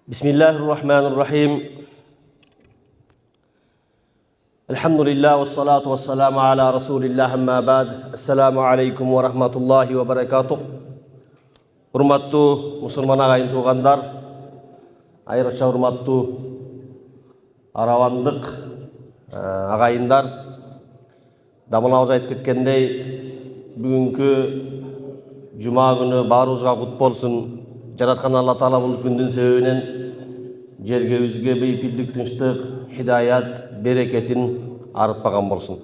Bismillahirrahmanirrahim. Elhamdülillah ve salatu ve selamu ala Resulillah amma ba'd. Assalamu alaikum wa rahmatullahi wa barakatuh. Hurmatlı Müslüman ağayın tuğanlar, ayırıkça hurmatlı aravandıq ağayınlar. Damılağız aytып ketkendey, bugünkü Cuma günü barımızga kut bolsun. Jaratkan Allah Taala bul gündün sebebinен жерге өзге бейпілдік, тыныштық, хидаят, берекетін арытпаған болсын.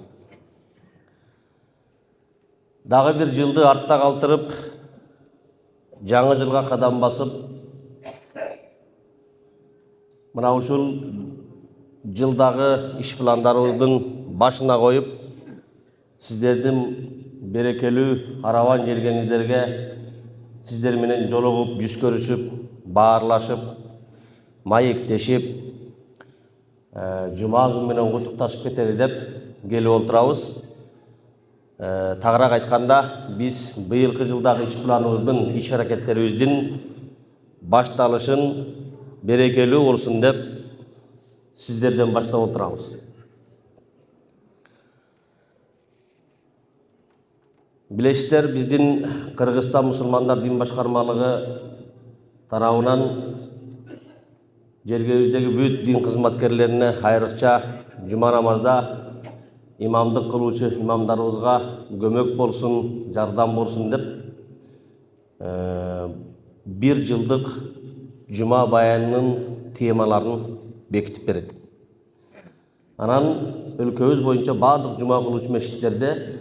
Дағы бір жылды артта қалтырып, жаңы жылға қадам басып, мына ушул жылдағы іш пландарыбыздың башына қойып, сіздердің берекелүү араван жергениздерге сіздер менен жолығып, жүз көрүшүп, баарлашып, маектешип, жума күнү менен куттукташып кетели деп келип отурабыз. Тагыраак айтканда, биз быйылкы жылдагы иш планыбыздын, иш аракеттерибиздин башталышын берекелүү болсун деп сиздерден баштап отурабыз. Билесиздер, биздин Кыргызстан мусулмандар дин башкармалыгы тарабынан жергебиздеги бүт дин кызматкерлерине айрыкча жума намазда имамдык кылуучу имамдарыбызга көмөк болсун, жардам болсун деп бир жылдык жума баянынын темаларын бекитип берет. Анан өлкөбүз боюнча баардык жума кылуучу мешиттерде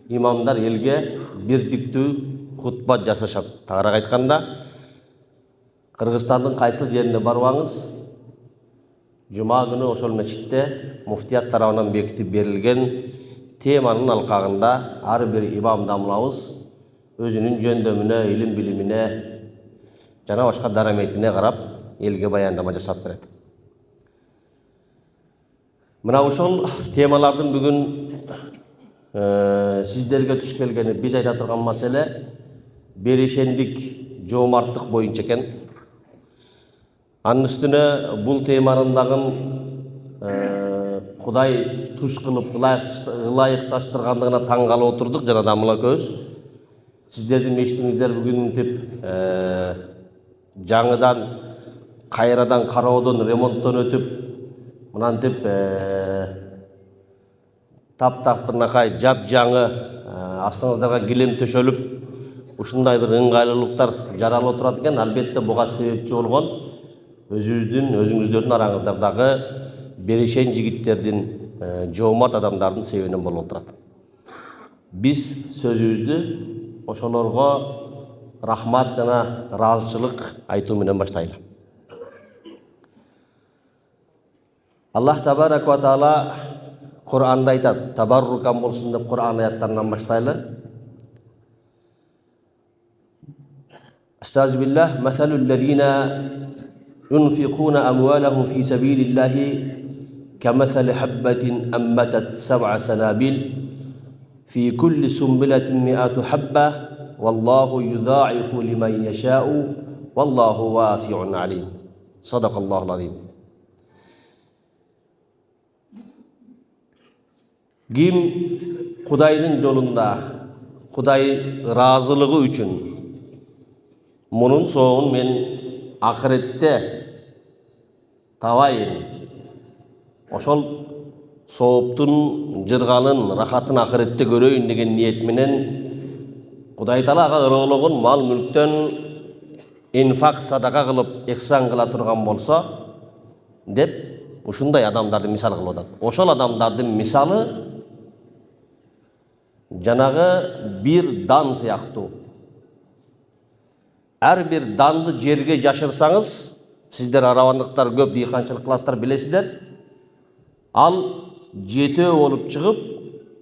имамдар елге бирдиктүү хутба жасашат. Тагыраак айтканда, Кыргызстандын кайсы жерине барбаңыз, жума күнү ошол мешитте муфтият тарабынан бекитип берилген теманын алкагында ар бир имам дамлабыз өзүнүн жөндөмүнө, илим билимине жана башка дараметине карап элге баяндама жасап берет. Мына ошол темалардын бүгүн сиздерге түш келгени, биз айта турган маселе берешендик, жоомарттык боюнча экен. Анын үстүнө бул теманын дагы Кудай туш кылып ылайыкташтыргандыгына таң калып отурдук жана дамыла көз. Сиздердин мешитиңиздер бүгүнтип жаңыдан, кайрадан кароодон, ремонттон өтүп, мынантип таптак бирнакай жап жаңы астыңыздарга килем төшөлүп, ушундай бир ыңгайлуулуктар жаралып турат экен. Албетте буга себепчи болгон өзүңүздөрдүн араңыздардагы берешен жигиттердин, жоомарт адамдардын себебинен болуп турат. Биз сөзүбүздү ошолорго рахмат жана ыраазычылык айтуу менен баштайлы. Аллах табарак ва таала Kur'an'da aytat, tabarrukan bolsun deb Kur'an ayatlarından başlaylı. Estağfirullah, meselü'llezine yunfikuna amwalahum fi sabilillahi kemeseli habbetin emmetet seb'a senabil fi kulli sumbiletin mi'atu habbe vallahu yudha'ifu limen yeşâ'u vallahu vasi'un alim. Sadakallahul azim. Ким Кудайдын жолунда, Кудай ыраазылыгы үчүн мунун соогун мен акыретте табайын. Ошол сооптун жырганын, рахатын акыретте көрөйүн деген ниет менен Кудай Таала ага ырыгылган мал мүлктөн инфак, садака кылып, ихсан кыла турган болсо деп ушундай адамдарды мисал кылып атат. Ошол адамдардын мисалы жанагы бир дан сыяктуу. Ар бир данды жерге жашырсаңыз, сиздер аравандыктар көп дыйканчылык кыласыздар, билесиздер. Ал жетөө болуп чыгып,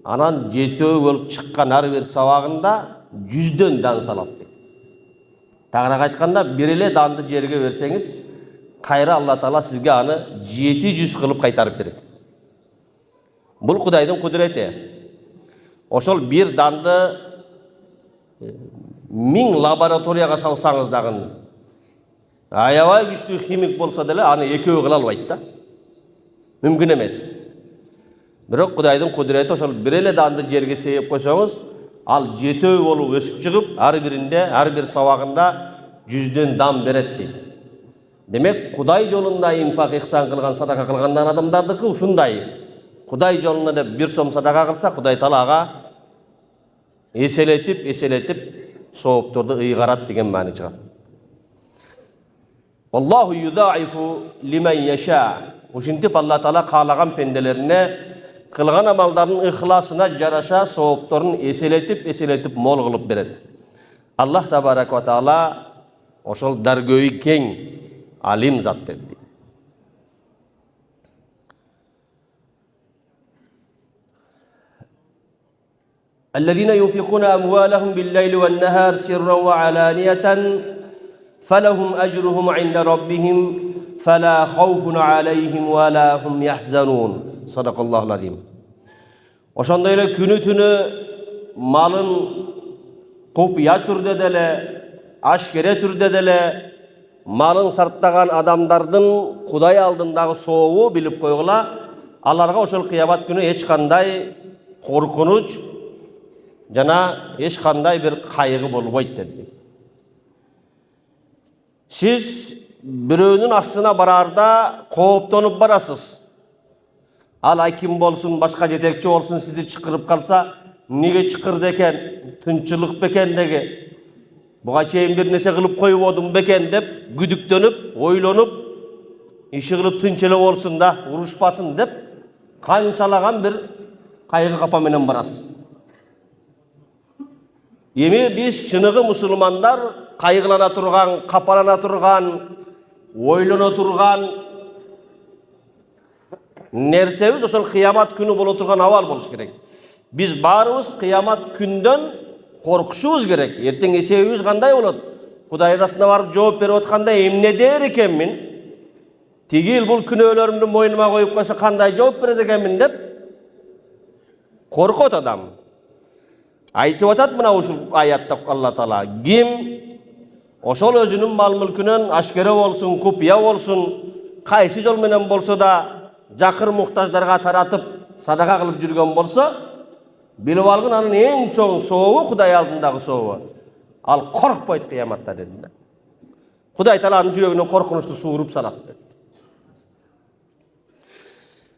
анан жетөө болуп чыккан ар бир сабагында 100дөн дан салат. Тагыраак айтканда, бир эле данды жерге берсеңиз, кайра Алла Таала сизге аны 700 кылып кайтарып берет. Бул Кудайдын кудурети. Ошол бир данды 1000 лабораторияга салсаңыз дагы Аябай күчтүү химик болса деле аны экөө кыла албайт да. Мүмкүн эмес. Бирок Кудайдын кудурети ошол бир эле данды жерге сейип койсоңуз, ал 7 болуп өсүп чыгып, ар биринде, ар бир сабагында 100дөн дан берет дейт. Демек, Кудай жолунда инфак ихсан кылган, садака кылгандан адамдардыкы ушундай. Кудай жолунда деп 1 сом садака кылса, Кудай Таала ага эселетип соопторду ыйгарат деген маани чыгат. Аллаху юдаифу лиман яша. Ушинтип Алла Таала каалаган пенделерине кылган амалдардын ихласына жараша соопторун эселетип мол кылып берет. Аллах табарак ва таала ошол даргөйү кең алим зат dedi. الذين ينفقون أموالهم بالليل والنهار سرا وعلانية فلهم أجرهم عند ربهم فلا خوف عليهم ولا هم يحزنون صدق الله العظيم. Ошондой эле күнү түнү малын купуя түрдө деле, ашкере түрдө деле малын сарптаган адамдардын Кудай алдындагы сообу билип койгула, аларга ошол кыямат күнү эч кандай коркунуч жана эч кандай бир кайгы болбойт деди. Сиз бирөөнүн астына барарда кооптонуп барасыз. Ал ким болсун, башка жетекчи болсун, сизди чакырып калса, неге чакырды экен, тынчылык бекен деги. Буга чейин бир нерсе кылып койбодум бекен деп күдүктөнүп, ойлонуп, иши кылып тынч эле болсун да, урушпасын деп канчалаган бир кайгы капа менен барасыз. Эми биз чыныгы мусулмандар кайгылана турган, капалана турган, ойлоно турган нерсебиз ошол кыямат күнү боло турган абал болуш керек. Биз баарыбыз кыямат күндөн коркушубуз керек. Эртең эсебибиз кандай болот? Кудай даасына барып жооп берип атканда эмне дээр экенмин? Тигил бул күнөөлөрүмдү мойнума коюп койсо кандай жооп берет экенмин деп коркот адам. Айтып атат мына ушул аятта Алла Таала, ким ошол өзүнүн мал мүлкүнөн ашкере болсун, купуя болсун, кайсы жол менен болсо да жакыр муктаждарга таратып садака кылып жүргөн болсо, билип алгын анын эң чоң сообу Кудай алдындагы сообу. Ал коркпойт кыяматта деди. Кудай Таала анын жүрөгүнө коркунучту сууруп салат деди.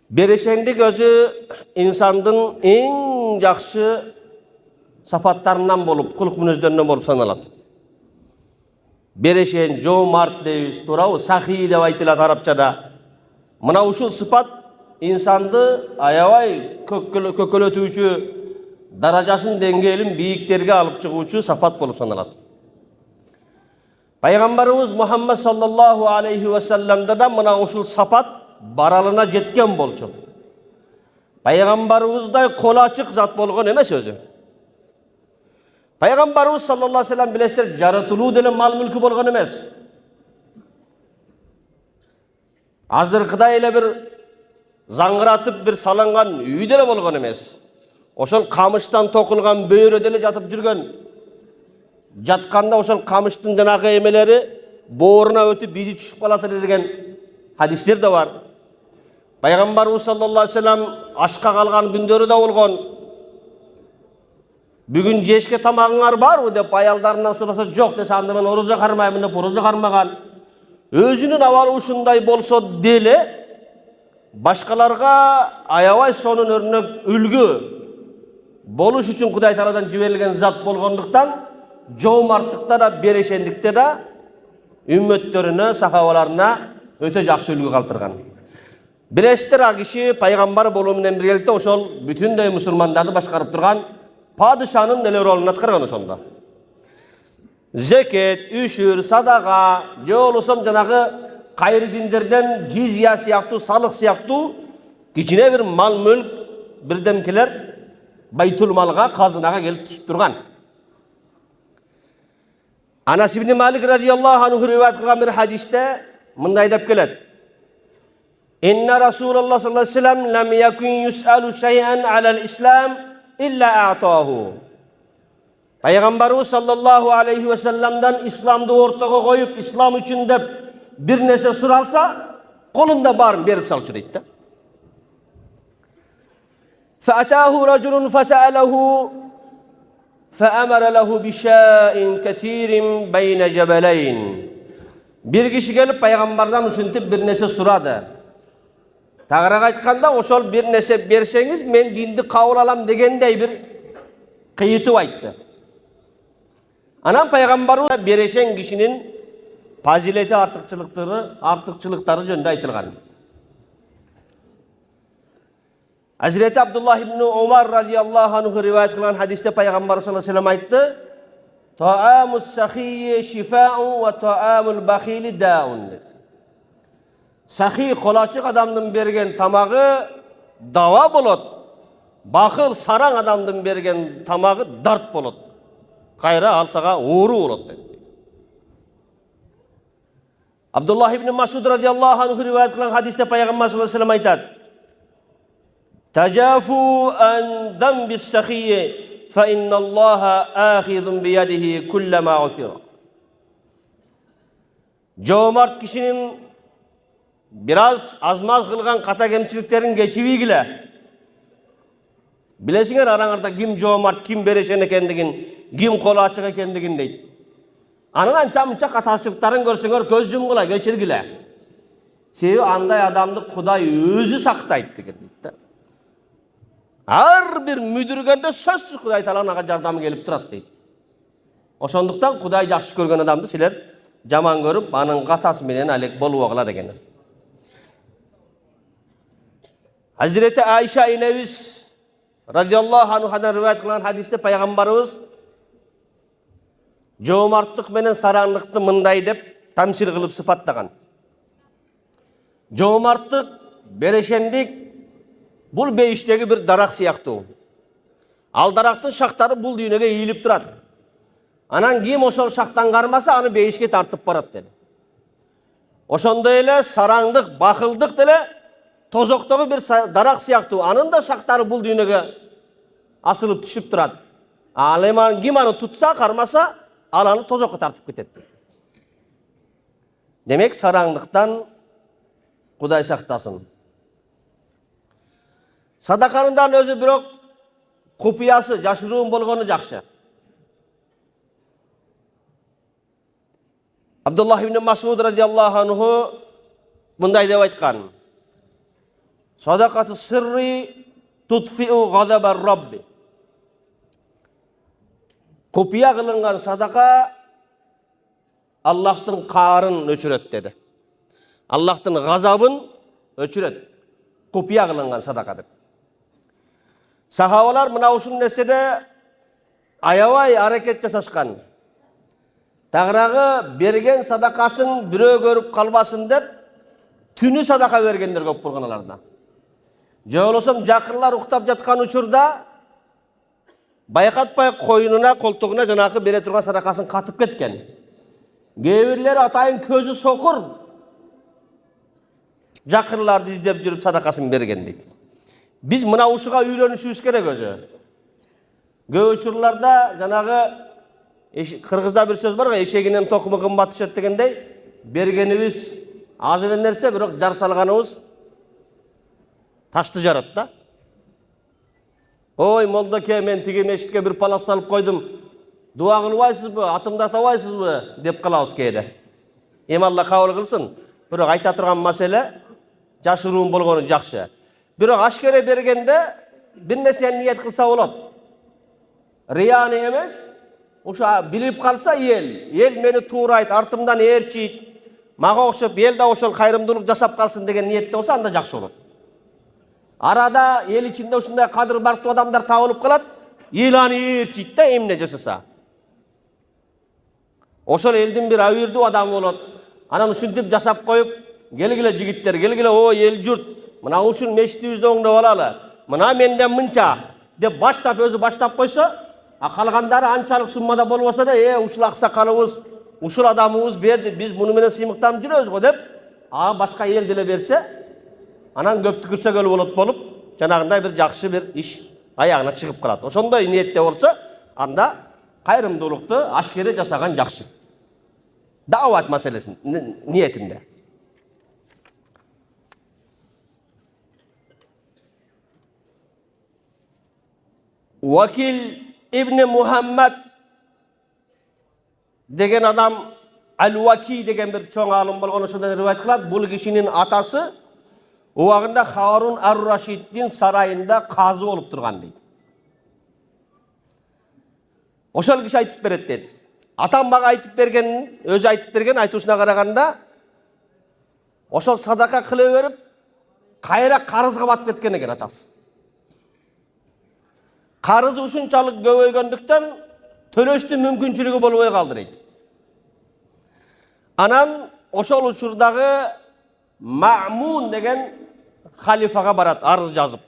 Берешендик өзү инсандын эң жакшы сапаттарынан болуп, кулк мүнөздөрүнөн болуп саналат. Берешен, жоомарт дейбиз, туурабы? Сахи деп айтылат арабчада. Мына ушул сыпат инсанды аябай көкөлөтүүчү, даражасын деңгээлин бийиктерге алып чыгуучу сапат болуп саналат. Пайгамбарыбыз Мухаммад саллаллаху алейхи ва салламда да мына ушул сапат баралына жеткен болчу. Пайгамбарыбыздай кол ачык зат болгон эмес өзү. Пайгамбарыбыз саллаллаху алейхи ва саллам билесиздер, жаратылуу деле мал мүлкү болгон эмес. Азыркыдай эле бир заңгыратып бир салынган үй деле болгон эмес. Ошол камыштан токулган бөйрө деле жатып жүргөн. Жатканда ошол камыштын жанагы эмелери бооруна өтүп бизи түшүп калат деген хадистер да бар. Пайгамбарыбыз саллаллаху алейхи ва саллам ашка калган күндөрү да болгон. Бүгүн жешке тамагыңар барбы деп аялдарынан сураса, жок десе, анда мен орозо кармаймын деп орозо кармаган. Өзүнүн абалы ушундай болсо деле башкаларга аябай сонун өрнөк үлгү болуш үчүн Кудай Тааладан жиберилген зат болгондуктан жоомарттыкта да, берешендикте да үммөттөрүнө, сахабаларына өтө жакшы үлгү калтырган. Билесиздер, а киши пайгамбар болуу менен биргеликте ошол бүтүндөй мусулмандарды башкарып турган падышанын деле ролун аткарган ошондо. Зекет, үшүр, садага, же болбосо жанагы кайры диндерден жизия сыяктуу, салык сыяктуу кичине бир мал мүлк бирдемкелер байтул малга, казынага келип түшүп турган. Анас ибн Малик радияллаху анху риваят кылган бир хадисте мындай деп келет. Инна Расулуллах саллаллаху алейхи ва саллям лам якун юсалу шай'ан алал ислам илля а'таху. Пайғамбарыбыз саллаллаху алейхи ва салламдан исламды ортаға қойып, ислам үшін деп бір нәрсе сұралса, қолында барын беріп салшы дейді да. Фаатаху ражулун фасаалаху фаамара лаху бишаин касирин байна жабалайн. Bir kişi gelip Peygamberden üşüntüp bir nese suradı. Tağırak aytқанда, ошол bir nese berseniz men dindi kabul alam degендей bir kıyıtı aytты. Anam Peygamber'e bereşen kişinin fazileti artıkçılıkları jönünde aytılgan. Hazreti Abdullah ibn Umar radıyallahu anhu rivayet kılan hadiste Peygamber sallallahu aleyhi ve sellem aytты. Ta'amus sahiyye şifa'un ve ta'amul bakhili da'un. Sahiy kolaçık adamdın bergen tamağı dava bolot. Bakıl saran adamdın bergen tamağı dart bolot. Kayra alsağa uğru bolot dedi. Abdullah ibn Mas'ud radıyallahu anhu rivayet kılan hadiste Peygamber sallallahu aleyhi ve sellem aytadi. Tacafu an dambis sahiyye فَاِنَّ اللّٰهَ آخِذٌ بِيَدِهِ كُلَّمَا عُثِرَ. Cömert kişinin biraz azmaz kılgan kata kemçiliklerin geçiviyle. Bilesinger aranlarda kim cömert, kim bereşen ekendigin, kim kolu açık ekendigin deydi. Anıdan çamça kataşlıkların görsünger göz yumgula geçirgile. Sevi anday adamdı Kuday özü saktaydı deydi. Her bir müdürgende sözsüz Kuday Taala'nın jardamı gelip turat deydi. Oşonduktan Kuday jakşı görgen adamdı siler jaman görüp anın katası menen alek bolup aglar eken. Hazreti Ayşe inemiz radıyallahu anhu'dan rivayet kılan hadiste Peygamberimiz cömertlik menen saranlıkты mınday dep tamsil kılıp sıfatlagan. Cömertlik, bereşenlik бұл бейіштегі бір дарақ сияқты. Ал дарақтың шақтары бұл дүйнеге иіліп тұрады. Анан ким ошол шақтан қармаса, аны бейішке тартып барады деді. Ошондой эле сараңдық, бақылдық деле тозоқтағы бір дарақ сияқты. Анын да шақтары бұл дүйнеге асылып түшіп тұрады. Ал эми ким аны tutsa, қармаса, ал аны тозоққа тартып кетеді. Демек, сараңдықтан Құдай сақтасын. Sadakanından özü birok kupiyası, jaşıruğun bolgonu jakşı. Abdullah ibn Mas'ud radıyallahu anhu bunday dep aytkan. Sadakatı sirri tutfi'u gadabar Rabbi. Kupiya kılıngan sadaka Allah'tın qarın öçüret dedi. Allah'tın gazabın öçüret. Kupiya kılıngan sadakadır. Sahabalar mına uşun nesede ayavay hareket жасашкан. Tağrağı bergen sadakasın birö görüp kalbasın dep tünü sadaka bergenler köp bolgan alarda. Jolosum jakırlar uktap jatkан учурда bayqatpay koyununa koltuğuna janakı bere turgan sadakasın katıp ketken. Gebirler atayın közü sokur. Jakırlardı izdep жүрүp sadakasın bergen deydi. Biz mına uşuğa үйрөнүшүбүз керек өзү. Көп учурларда жанагы Кыргызда bir söz бар го, эшегинен токуму кымбат түшөт дегендей, бергенибиз аз эле нерсе, бирок жар салганыбыз ташты жарат да. Ой, молдоке, мен тиги мешитке bir палас салып койдум. Дуа кылбайсызбы, атымды атабайсызбы деп калабыз кээде. Эми Алла кабыл кылсын. Бирок айта турган маселе жашыруун болгону жакшы. Бирок ашкере бергенде bir нерсе ниет кылса болот. Рияны эмес, ошо билип калса эл мени туурайт, артымдан ээрчийт, мага окшоп эл да ошол кайрымдуулук жасап калсын деген ниетте болсо анда жакшы болот. Арада эл ичинде ушундай кадыр бартуу адамдар табылып калат, эл аны ээрчийт да эмне жасаса. Ошол элдин бир абийирдүү адамы болот. Анан ушинтип жасап коюп, келгиле жигиттер, келгиле, о эл журт, мына ушун мечитибизди оңдоп алалы. Мына менден мынча деп баштап өзү баштап койсо, калгандары анчалык суммада болбосо да, ушул аксакалыбыз, ушул адамыбыз берди, биз муну менен сыймыктанып жүрөбүз го деп, башка эл деле берсе, анан көп түкүрсөгөл болуп, жанагындай бир жакшы бир иш аягына чыгып калат. Ошондой ниетте болсо, анда кайрымдуулукту ашкере жасаган жакшы. Дават маселесин ниетинде. Vakil İbni Muhammed деген адам Al-Waki деген bir çoğun alım bolğan oşonda rivayet kılat. Bul kişinin atası o wagында Harun ar-Raşid'in sarayında kazı olup turgan deydi. Oşol kişi aytıp beret dedi. Atam baga aytıp bergen, özü aytıp bergen aytuşuna karaganda oşol sadaka kılı verip kayra karızga batıp ketken eken atası. Karızı uşunçalık көбөйгөндүктөн төлөштүн мүмкүнчүлүгү болбой калды дейт. Анан ошол учурдагы Ma'mun деген халифага барат, арыз жазып.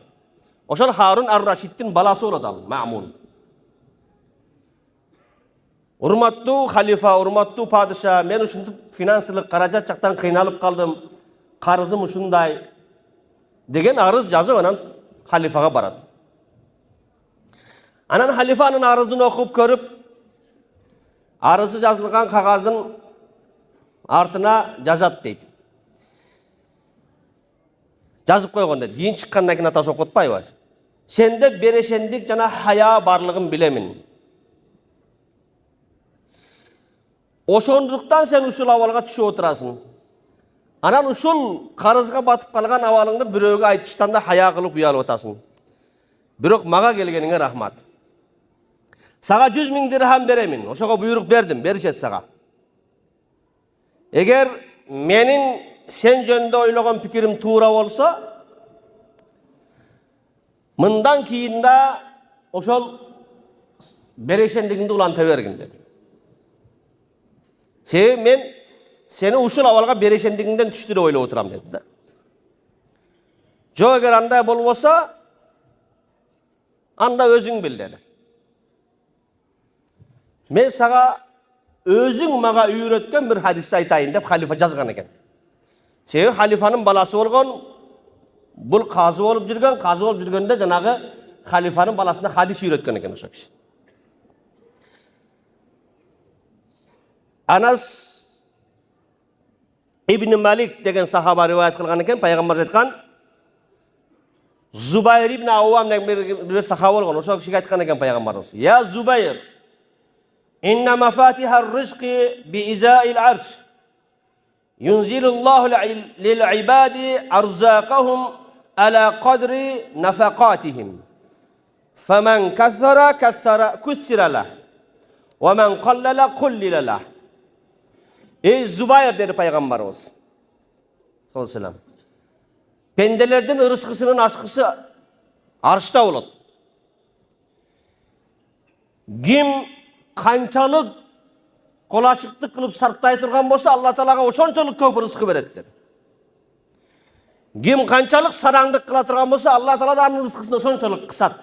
Ошол Харун ар-Рашиддин баласы болот ал, Ma'mun. Урматтуу халифа, урматтуу падыша, мен ушинтип финансылык каражат жактан кыйналып калдым. Карызым ушундай деген арыз жазып анан халифага барат. Анан халифанын арызын окуп көрүп, арызы жазылган кагаздын артына жазат дейт. Жазып койгон дейт. Кийин чыккандан кийин атасы окутпайбы? Сенде берешендик жана хая барлыгын билемин. Ошондуктан сен ушул абалга түшүп отурасың. Анан ушул карызга батып калган абалыңды бирөөгө айтыштан да хая кылып уялып атасың. Бирок мага келгениңе рахмат. Сага 100.000 дирхам беремин. Ошого буйрук бердим, беришет сага. Эгер менин сен жөнүндө ойлогон пикирим туура болсо, мындан кийин да ошол берешендигиңди уланта бергин деди. Себеби мен сени ушул абалга берешендигиңден түштү деп ойлоп отурам деди да. Жок, эгер андай болбосо, анда өзүң бил деди. Мен сага өзүң мага үйрөткөн bir hadisти айтайын деп халифа жазган экен. Себеби халифанын баласы болгон, бул казы болуп жүргөндө жанагы халифанын баласына хадис үйрөткөн экен ошо киши. Анас ибн Малик деген сахаба риваят кылган экен, пайгамбар айткан, Зубайр ибн Аввам деген bir сахаба болгон, ошо кишиге айткан экен пайгамбарыбыз. Я Зубайр, إن مفاتيح الرزق بإزاء العرش ينزل الله للعباد أرزاقهم على قدر نفقاتهم فمن كثر كثر له ومن قلل قلل له. Ey Zubayr dedi Peygamberimiz sallallahu aleyhi ve sellem. Pendelerden rızkısının aşkısı arşta olur. Kim kançalık kolaşıklık kılıp sarptay turgan bolsa Allah Taalaga oşonçoluk көп rızkı berettir. Kim kançalık sarаңдык kıla turgan bolsa Allah Taala da anın rızkısını oşonçoluk kısat.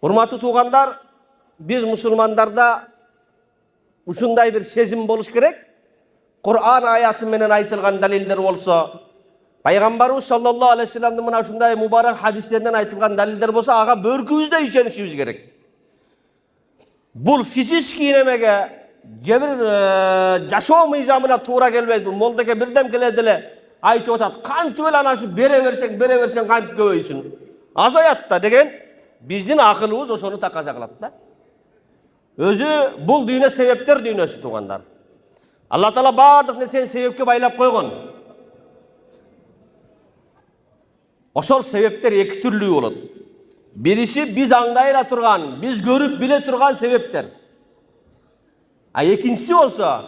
Hurmatlı tuğanlar, biz musulmanlarda uşunday bir sezim boluş gerek. Kur'an ayatı menen aytılgan dalildir bolsa, Peygamberimiz sallallahu aleyhi ve sellem'in mına uşunday mübarek hadislerinden aytılgan dalildir bolsa, aga börkübüzde işenişimiz gerek. Bul fizik kinemege, cebir jaşoo mizamına tuğra gelmez. Bu moldake birden geledile aytı otat. Kantı öyle anaşı bere versen kantı köböysün. Azayatta degen bizdin akılımız oşonu takacaklat da. Özü bul düğüne sebepler düğünesi tuğanlar. Allah Taala bardıq nerseni sebepke baylap koygun. Oşol sebepler iki türlü olur. Birisi biz andayla turgan, biz görüp bile turgan sebepler. İkincisi olsa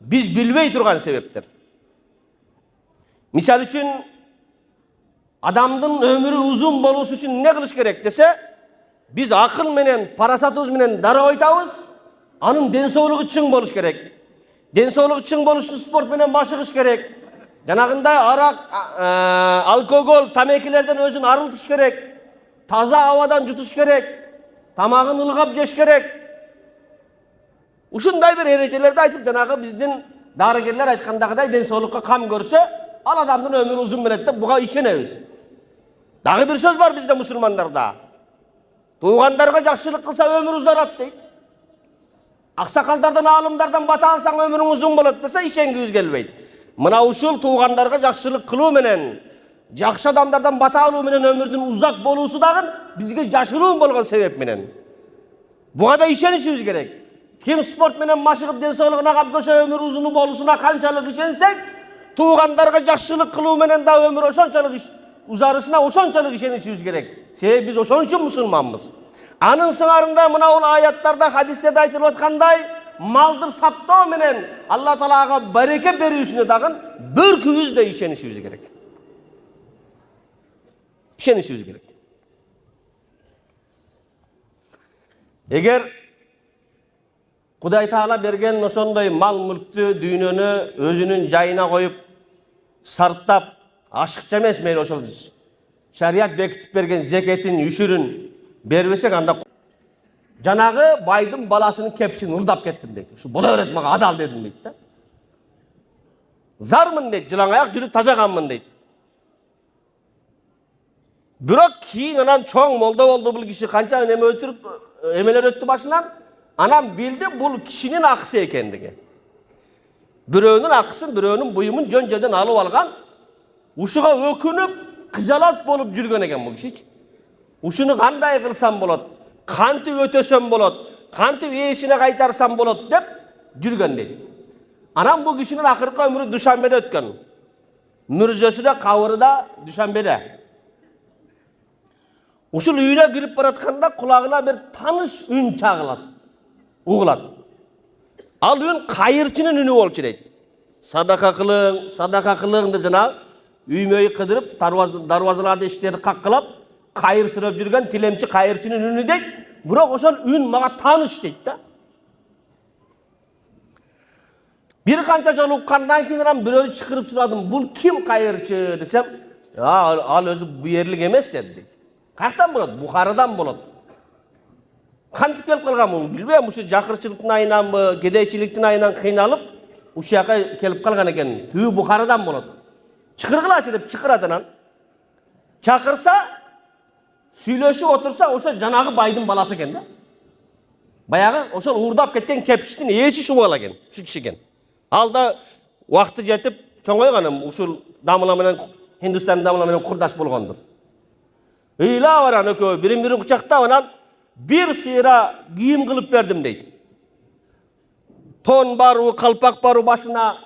biz bilmey turgan sebepler. Misal için adamın ömrü uzun bolusu için ne kılış gerek dese, biz akıl menen, parasatımız menen dara oytabız, anın densoğluğu çın boluş gerek. Densoğluğu çın boluşu sport menen başıgış gerek. Janagınday arak, alkogol, tamekilerden özün arıltış gerek. Taza havadan jutuş gerek. Tamağın ılgap jeş gerek. Uşunday bir erejelerde aytıp janagı bizdin darıgerler aytkandagıday densoğlukka kam görse, al adamdın ömrü uzun belet dep buga işenebиз. Dagı bir söz var bizde musulmanlarda. Tuğandarga jakşılık kılsa ömür uzarat deydi. Aksakallardan, alımlardan bata alsan ömürün uzun bolat dese işengüz gelbeydi. Mına uşul tuğandarga jakşılık kılуу menen, jakşı adamlardan bata alуу menen ömürдүн uzak bolusu dagın bizge jaşırуу bolgon sebep menen. Buga da işenişimiz gerek. Kim sport menen maşıgıp densoğluğuna kapkoşa ömür uzunu bolusuna kançalık işensek, tuğandarga jakşılık kılуу menen da ömür oşonçalık uzarısına oşonçalık işenişimiz gerek. Sebep biz oşon üçün musulmanbız. Anın sыңarında mına ol ayatlarda, hadislerde aytılıp atkanday, maldır saptao menen Allah Taalaga bareke berүүsüne dagın börkübüz de işenişimiz gerek. İşenişimiz gerek. Eger Kuday Taala bergen oşondoy mal mülktü düýnöni özünün jayına koyup sarttap aşıkça emes meyli oşol şariat bekitip bergen zeketinüşürün berbesek anda janagı baydın balasının kepçini urdap kettim deydi. Şu bola öğretmeye adal dedim deydi de. Zarmın deydi, жылаң аяк жүрүп тажаганмын deydi. Бирок кийин анан чоң молда болду бул киши канча эме өтүрүп эмелер өттү башынан. Anam bildi bul kişinin akısı ekendigi. Biröөнүн akısın, biröөнүн buyumun jön-jödөн alıp algan. Uşuga ökünüp, kıjalat bolup жүрgөн eken bu kişi. Uşunu kanday kılsam bolat, kantip ötösem bolat, kantip eşine kaytarsam bolat dep жүрgön deydi. Anam bu kişinin akırkı ömrü Duşanbe'de ötken. Mürzösü de kavırı da Duşanbe'de. Uşul üyüne girip baratkanda kulağına bir tanış ün çağılat. Uğulat. Al ün kayırçının ünü bolçu deydi. Sadaka kılın dep jana üymöyi kıdırıp darvazalarda işleri kakkılap kayır sürüp жүрgөн tilemçi kayırçının ünü deydi. Bırak oşol ün maga tanış deydi da. Bir kança jol ukkandan keyin biröö çıkırıp suradım. Bul kim kayırçı desem, ya al özü bu yerlik emes dedi. Kayaktan bolat? Bukharadan bolat. Kantip kelip kalgan bul? Bilbeyim, uşu jakırçılıktın ayынан mı, kedeyçiliktin ayından kıynalıp uşu yaka kelip kalgan eken. Tüyü Bukharadan bolat. Çıkırgılaçı dep çıkıradınan. Çakırsa, süйлөшүп otursa, oşo janagı baydın balası eken da. Bayağı oşo uğurdap ketken kepiştin eşi şumala eken, şu kişi eken. Alda vakti jetip çoğoyganım uşul damıla menen Hindistan damıla menen kurdaş bolgondur. Ila varan ökö birin kuchakta anan bir sıyra giyim kılıp verdim deydi. Ton baru, kalpak baru başına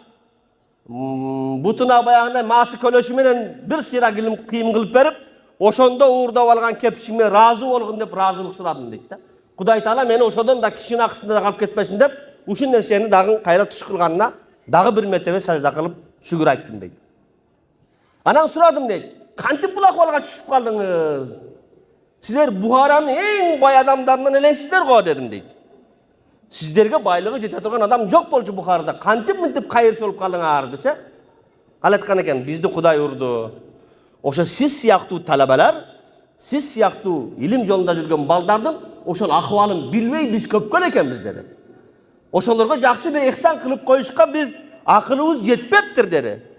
butuna bayağında maası kölöşü menen bir sıyra giyim kılıp verip oşonda uğurda algan kepişime razı bolgun dep razılık suradım deydi. Kuday Taala meni oşodon da kişinin akısında da kalıp ketmesin dep uşun neseni dagın kayra tuş kılganına dagı bir mertebe sajda kılıp şükür ayttım deydi. Anan suradım deydi. Kantip bulak olga düşüp kaldınız. Sizler Buhara'nın en bay adamlarından elensizler go dedim deydi. Sizlerge baylığı jete turgan adam jok bolчу Buhara'da. Kantip mintip kayırçı olup kaldыңар dese. Al aytkan eken bizdi Kuday urdu. Oşo siz siyaktуу talabalar, siz siyaktуу ilim jolunda жүргөн baldardın oşol ahvalın bilbey biz köpkön ekenmiz dedi. Oşolorga jakşı bir ihsan kılıp koyuşka biz akılımız yetpeptir dedi.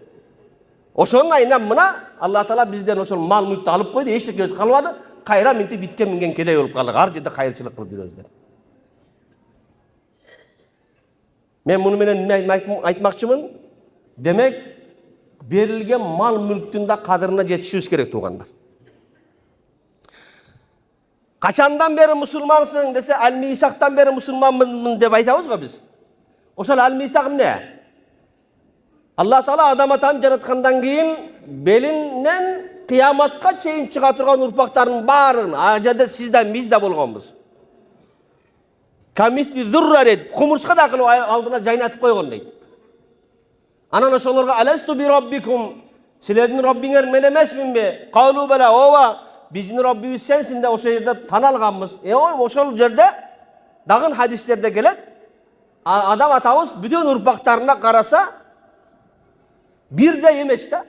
Oşonun ayından mına Allah Taala bizden oşol mal mülktü alıp koydu, eşlik göz kalmadı. Kayra minti bitken mingen kedey olup kaldık. Ar jerde kayırçılık kılıp жүрөздөр. Men bunu menen aytmakçımın. Demek berilgen mal mülktün de kadırına жетишибиz керек tuğanlar. Kaçandan beri musulmansın dese Al-Misak'tan beri musulmanmın dep aytabız go biz. Oşol Al-Misak ne? Allah Taala adam atan jaratkandan keyin belinden kıyamatка çeyin çıga turgan urpaktarın barın ajada sizden biz de bolgonbuz. Kamisli zurra red, kumurska da kılıp aldına jaynatıp koygon deydi. Anan oşolorga alastu bi rabbikum, sizlerden Rabbiңер men emesmin be? Qalu bela, ova, bizin Rabbimiz sensin de oşo yerde tan alganmız. Oşol yerde dagın hadislerde gelet, adam atabız bütün urpaktarına karasa bir de emes de.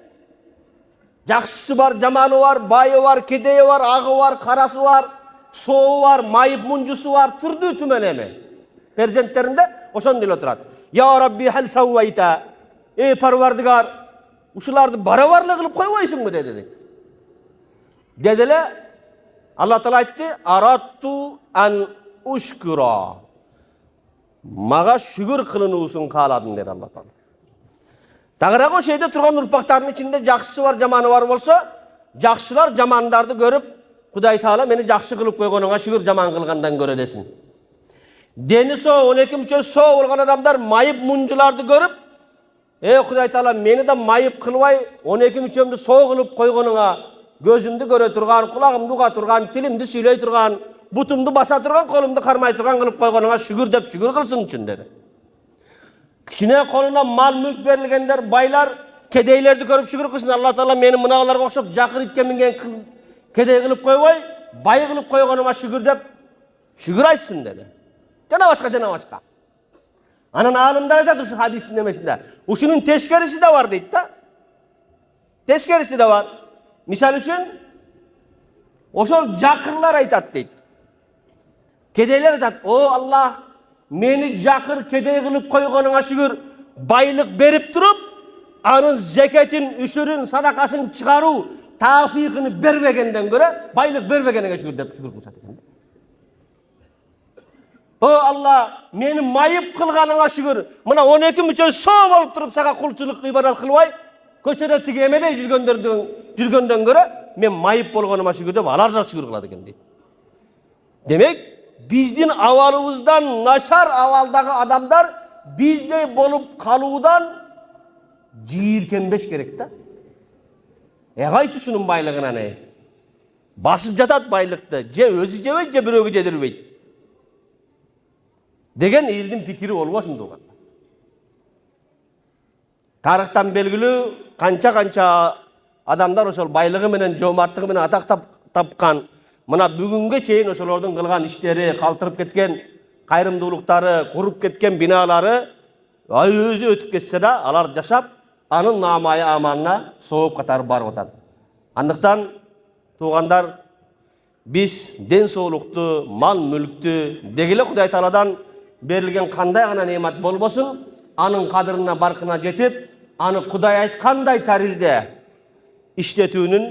Jakşısı var, jamanı var, bayı var, kedeyi var, ağı var, karası var, soğu var, mayıp muncusu var, türdü tümen eme. Perzentlerinde oşon dil oturat. Ya Rabbi hal savvayta. Ey Parvardigar, uşulardı baravarlı kılıp koyuyorsun mu dedi. Dedele Алла Таала айтты: "Аратту ан ушкура." Мага шүгүр кылынуусун кааладым dedi Алла Таала. Тагыраак ошейде турган урпактардын ичинде жакшысы бар, жаманы бар болсо, жакшылар жамандарды көрүп, Кудай Таала мени жакшы кылып койгонуңа шүгүр, жаман кылгандан көрө десин. Дени соо 12 мүчө соо болгон адамдар майып мунжуларды көрүп, Кудай Таала мени да майып кылбай 12 мүчөмдү соо кылып койгонуңа, көзүмдү көрө турган, кулагымды уга турган, тилимди сүйлөй турган, бутумду баса турган, колумду кармай турган кылып койгонуңа шүгүр деп шүгүр кылсын үчүн dedi. Кичине колуна мал мүлк берилгендер, байлар, кедейлерди көрүп шүгүр кылсын. Алла Таала мени мыналарга окшоп жакыр итке минген кедей кылып койбой, бай кылып койгонума шүгүр деп шүгүр айтсын dedi. Жана башка. Анан алымдар айтат ушу хадистин немесинде. Ушунун тескериси да бар дейт да. Тескериси да бар. Мисалы үчүн, ошол жакырлар айтат дейт. Кедейлер айтат: "О Алла, мени жакыр кедей кылып койгонуңа шүгүр, байлык берип туруп, анын зекетин, үшүрүн, садакасын чыгаруу тафигini бербегенден көрө, байлык бербегениңе шүгүр деп шүгүр кылышат экен. О Алла, мени майып кылганыңа шүгүр, мына 12 мүчө соо болуп туруп сага кулчулук ибадат кылбай, көчөдө тиги эмедей жүргөндөн көрө, мен майып болгонума шүгүр деп алар да шүгүр кылат экен дейт. Демек, биздин абалыбыздан начар абалдагы адамдар биздей болуп калуудан жийиркенбеш керек да. Кайчы ушунун байлыгынан басып жатат байлыкты, же өзү жебейт, же бирөөгө жедирбейт деген элдин пикири болбосун туган. Тарыхтан белгилүү канча адамдар ошол байлыгы менен, жомарттыгы менен атак тапкан, мына бүгүнгө чейин ошолордун кылган иштери, калтырып кеткен кайрымдуулуктары, куруп кеткен биналары өзү өтүп кетсе да, алар жашап, анын намайы аманына сооп катары барып атат. Андыктан туугандар, биз ден соолукту, мал мүлктү дегеле Кудай Тааладан берилген кандай гана неамат болбосун, анын кадырына баркына жетип, аны Кудай айткандай таризде иштетүүнүн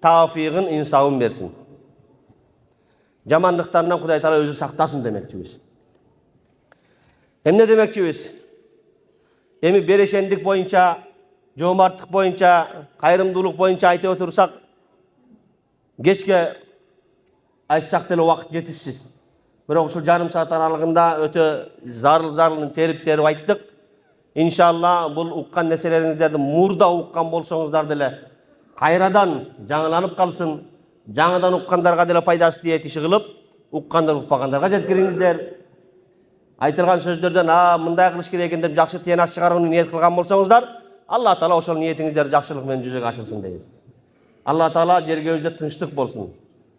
тафигин, инсабын берсин. Жамандыктарынан Кудай Таала өзү сактасын демекчибиз. Эмне демекчибиз? Эми берешендик боюнча, жомарттык боюнча, кайрымдуулук боюнча айтып отурсак, кечке айтсак деле убакыт жетишсиз. Бирок ушул жарым саат аралыгында өтө зарыл терип айттык. Иншалла бул уккан нерселериңиздерди мурда уккан болсоңуздар деле кайрадан жаңыланып калсын, жаңадан уккандарга деле пайдасы тиет иши кылып, уккандар укпагандарга жеткириңиздер. Айтылган сөздөрдөн мындай кылыш керек экен деп жакшы тыянак чыгарууну ниет кылган болсоңуздар, Алла Таала ошол ниетиңиздерди жакшылык менен жүзөгө ашырсын дейбиз. Алла Таала жергебизде тынчтык болсун.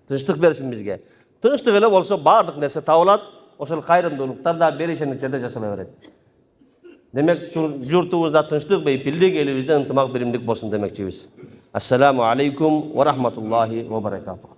Тынчтык берсин бизге. Тынчтык эле болсо баардык нерсе табылат, ошол кайрымдуулуктар да, берешендиктер да жасала берет. Демек, журтубузда тынчтык, бейпилдик, элибизде ынтымак, биримдик болсун демекчибиз. Ассаламу алейкум ва рахматуллахи ва баракатух.